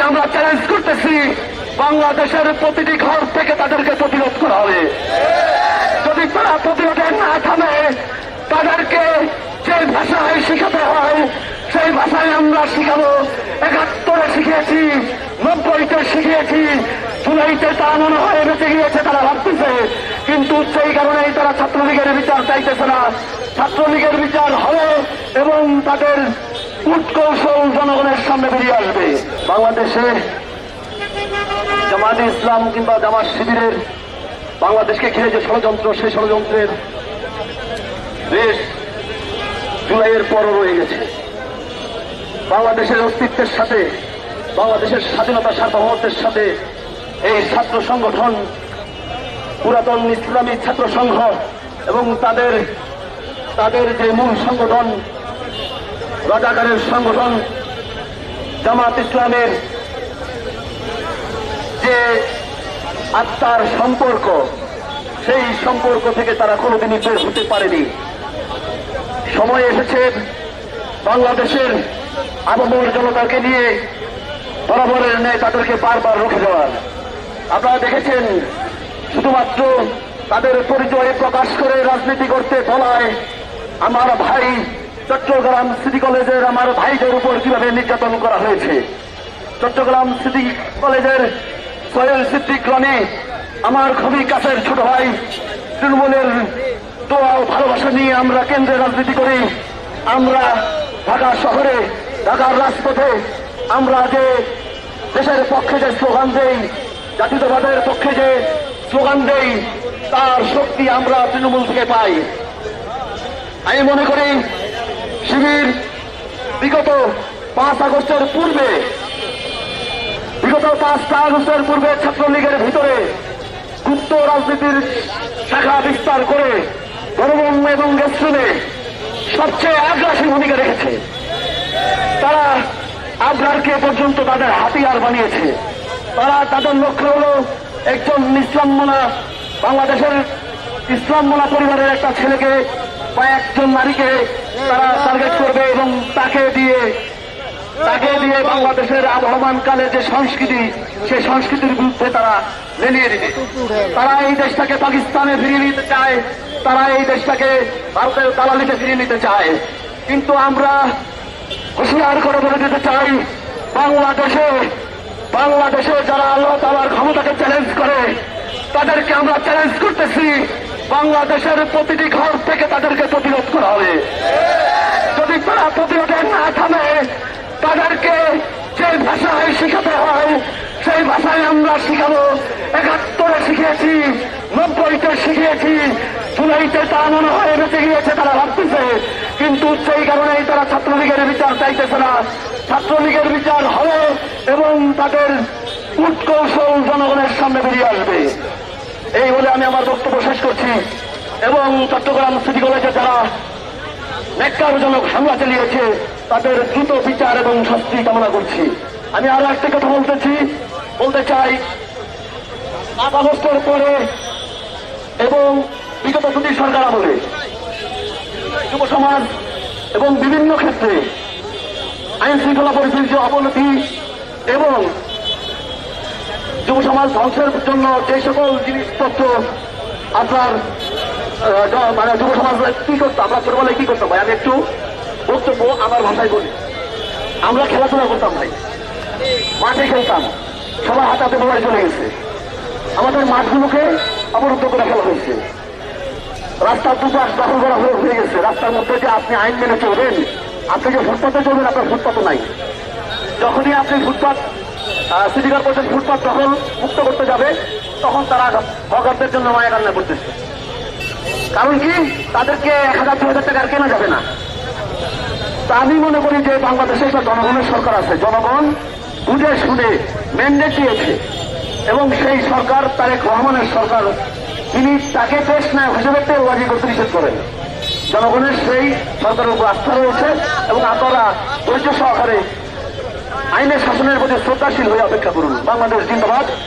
আমরা চ্যালেঞ্জ করতেছি, বাংলাদেশের প্রতিটি ঘর থেকে তাদেরকে প্রতিরোধ করা হবে। যদি তারা প্রতিরোধে না থামে, তাদেরকে যে ভাষায় শিখাতে হয় সেই ভাষায় আমরা শিখাবো। ৭১-এ শিখিয়েছি, ৯০-তে শিখিয়েছি, জুলাইতে তা মনে হয় বেঁচে গিয়েছে, তারা ভাবতেছে। কিন্তু সেই কারণেই তারা ছাত্রলীগের বিচার চাইতেছে না। ছাত্রলীগের বিচার হবে এবং তাদের কূটকৌশল জনগণের সামনে বেরিয়ে আসবে। বাংলাদেশে জামায়াতে ইসলাম কিংবা জামাত শিবিরের বাংলাদেশকে ঘিরে যে ষড়যন্ত্র, সেই ষড়যন্ত্রের দেশ জুলাইয়ের পরও রয়ে গেছে। বাংলাদেশের অস্তিত্বের সাথে, বাংলাদেশের স্বাধীনতা সার্বভৌমত্বের সাথে এই ছাত্র সংগঠন, পুরাতন ইসলামী ছাত্র সংঘ এবং তাদের যে মূল সংগঠন রাজাকারের সংগঠন জামাত ইসলামের যে আত্মার সম্পর্ক, সেই সম্পর্ক থেকে তারা কোনোদিনই বের হতে পারেনি। সময় এসেছে বাংলাদেশের আবমর জনতাকে নিয়ে বরাবরের ন্যায় তাদেরকে বারবার রুখে দেওয়ার। আপনারা দেখেছেন, শুধুমাত্র তাদের পরিচয় প্রকাশ করে রাজনীতি করতে বলায় আমার ভাই চট্টগ্রাম সিটি কলেজের আমার ভাইদের উপর কিভাবে নির্যাতন করা হয়েছে। চট্টগ্রাম সিটি কলেজের সোহেল সিদ্দিক রনি আমার খুবই কাছের ছোট ভাই। তৃণমূলের দোয়া ও ভালোবাসা নিয়ে আমরা কেন্দ্রে রাজনীতি করি। আমরা ঢাকা শহরে, ঢাকার রাজপথে আমরা যে দেশের পক্ষে যে স্লোগান দেই, জাতীয়তাবাদের পক্ষে যে স্লোগান দেই, তার শক্তি আমরা তৃণমূল থেকে পাই। আমি মনে করি শিবির বিগত ৫ আগস্টের পূর্বে, বিগত ৫টা আগস্টের পূর্বে ছাত্রলীগের ভিতরে গুপ্ত রাজনীতির শাখা বিস্তার করে গণভবন এবং গেস্টরুমে সবচেয়ে আগ্রাসী ভূমিকা রেখেছে। তারা আবরারকে পর্যন্ত তাদের হাতিয়ার বানিয়েছে। তারা তাদের লক্ষ্য হল একজন ইসলামমনা, বাংলাদেশের ইসলামমনা পরিবারের একটা ছেলেকে বা একজন নারীকে তারা টার্গেট করবে এবং তাকে দিয়ে বাংলাদেশের আবহমানকালে যে সংস্কৃতি, সেই সংস্কৃতির বিরুদ্ধে তারা লেলিয়ে দিবে। তারা এই দেশটাকে পাকিস্তানে ফিরিয়ে নিতে চায়, তারা এই দেশটাকে ভারতের দালালিতে ফিরিয়ে নিতে চায়। কিন্তু আমরা হুঁশিয়ার করে বলে দিতে চাই, বাংলাদেশে যারা আল্লাহ তাআলার ক্ষমতাকে চ্যালেঞ্জ করে, তাদেরকে আমরা চ্যালেঞ্জ করতেছি, বাংলাদেশের প্রতিটি ঘর থেকে তাদেরকে প্রতিরোধ করা হবে। যদি তারা প্রতিরোধে না থামে, তাদেরকে যে ভাষায় শিখাতে হয় সেই ভাষায় আমরা শিখাবো। ৭১-এ শিখিয়েছি, ৯০-তে শিখিয়েছি, জুলাইতে তা মনে হয় বেঁচে গিয়েছে, তারা ভাবতেছে। কিন্তু সেই কারণেই তারা ছাত্রলীগের বিচার চাইতেছে না। ছাত্রলীগের বিচার হবে এবং তাদের কূটকৌশল জনগণের সামনে বেরিয়ে আসবে। এই বলে আমি আমার বক্তব্য শেষ করছি এবং চট্টগ্রাম সিটি কলেজে যারা ন্যাক্কারজনক হামলা চালিয়েছে তাদের দ্রুত বিচার এবং শাস্তি কামনা করছি। আমি আরো একটা কথা বলতে চাই, ৭ আগস্টের পরে এবং বিগত দুটি সরকার আমলে যুব সমাজ এবং বিভিন্ন ক্ষেত্রে আইন শৃঙ্খলা পরিস্থিতির অবনতি এবং যুব সমাজ ধ্বংসের জন্য যে সকল জিনিসপত্র আপনার মানে যুব সমাজ কি করতো, আমরা ছোটবেলায় কি করতাম ভাই, আমি একটু বক্তব্য আমার ভাষায় বলি। আমরা খেলাধুলা করতাম ভাই, মাঠে খেলতাম, সবার হাতে মোবাইল চলে গেছে। আমাদের মাঠগুলোকে অবরুদ্ধ করে ফেলা হয়েছে, রাস্তার দুপাশ দখল করা হয়ে গেছে। রাস্তার মধ্যে যে আপনি আইন মেনে চলবেন, আপনি যে ফুটপাতে চলবেন, আপনার ফুটপাতও নাই। যখনই আপনি ফুটপাত সিটি কর্পোরেশন ফুটপাত দখল মুক্ত করতে যাবে, তখন তারা হকারদের জন্য মায়া কান্না করতেছে। কারণ কি, তাদেরকে ১,০০০-২,০০০ টাকা কেনা যাবে না। তা আমি মনে করি যে বাংলাদেশে একটা জনগণের সরকার আছে, জনগণ বুঝে শুনে ম্যান্ডেট দিয়েছে এবং সেই সরকার তারেক রহমানের সরকার, তিনি তাকে দেশ নায়ক হিসেবে তেলবাজি করতে নিষেধ করেন। জনগণের সেই সরকারের উপর আস্থা রয়েছে এবং আপনারা ধৈর্য সহকারে আইনের শাসনের প্রতি শ্রদ্ধাশীল হয়ে অপেক্ষা করুন। বাংলাদেশ জিন্দাবাদ।